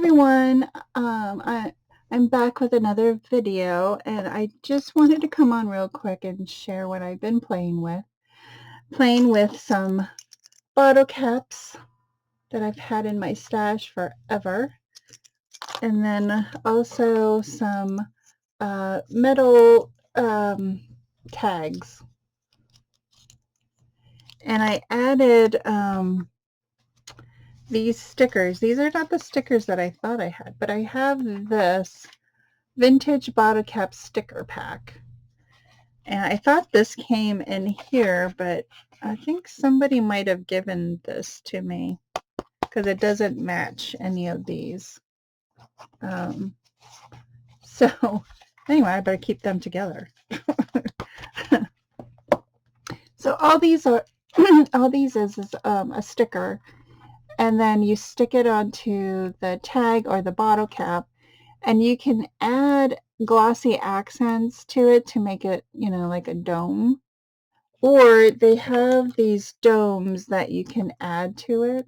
everyone. I'm back with another video, and I just wanted to come on real quick and share what I've been playing with. Playing with some bottle caps that I've had in my stash forever, and then also some metal tags. And I added these stickers. These are not the stickers that I thought I had, but I have this vintage bottle cap sticker pack. And I thought this came in here, but I think somebody might have given this to me because it doesn't match any of these. So anyway, I better keep them together. So all these are all these is a sticker, and then you stick it onto the tag or the bottle cap, and you can add glossy accents to it to make it, like a dome. Or they have these domes that you can add to it,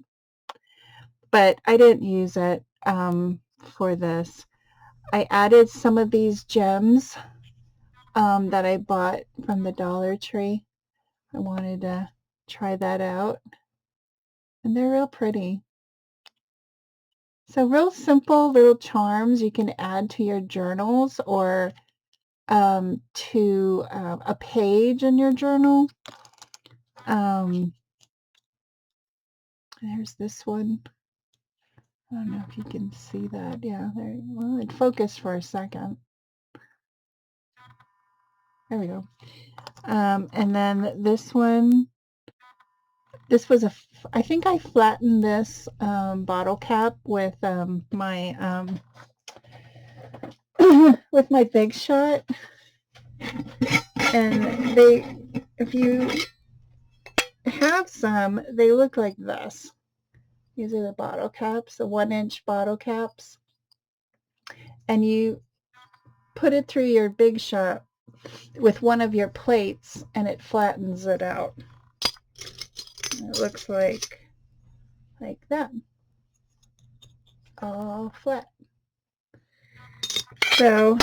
but I didn't use it for this. I added some of these gems that I bought from the Dollar Tree. I wanted to try that out, and they're real pretty. So real simple little charms you can add to your journals or to a page in your journal. There's this one. I don't know if you can see that. Yeah, there. Well, it focused for a second. There we go. And then this one. This was I think I flattened this bottle cap with my with my Big Shot. And if you have some, they look like this. These are the bottle caps, the 1-inch bottle caps. And you put it through your Big Shot with one of your plates, and it flattens it out. And it looks like that. All flat. So,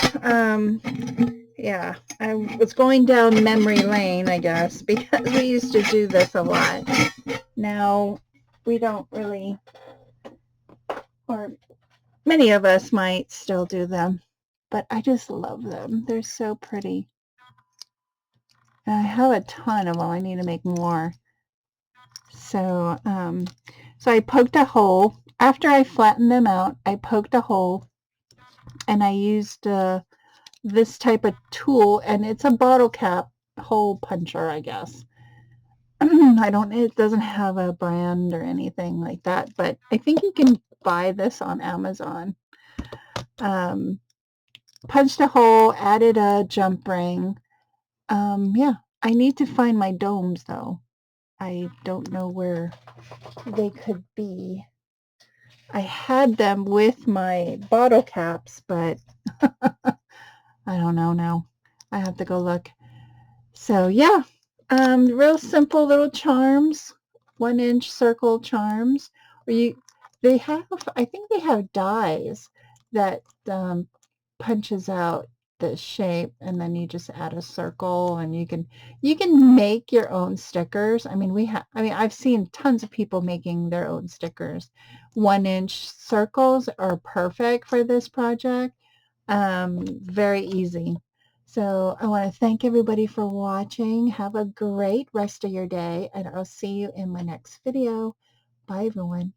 yeah, I was going down memory lane, I guess, because we used to do this a lot. Now, we don't really, or many of us might still do them, but I just love them. They're so pretty. And I have a ton of them. I need to make more. So, so I poked a hole. After I flattened them out, I poked a hole, and I used this type of tool, and it's a bottle cap hole puncher, I guess. It doesn't have a brand or anything like that, but I think you can buy this on Amazon. Punched a hole, added a jump ring. Yeah, I need to find my domes though. I don't know where they could be. I had them with my bottle caps, but I don't know now. I have to go look. So yeah, real simple little charms, 1-inch circle charms. Or I think they have dies that punches out the shape, and then you just add a circle, and you can make your own stickers. I mean, I've seen tons of people making their own stickers. 1-inch circles are perfect for this project. Very easy. So I want to thank everybody for watching. Have a great rest of your day, and I'll see you in my next video. Bye, everyone.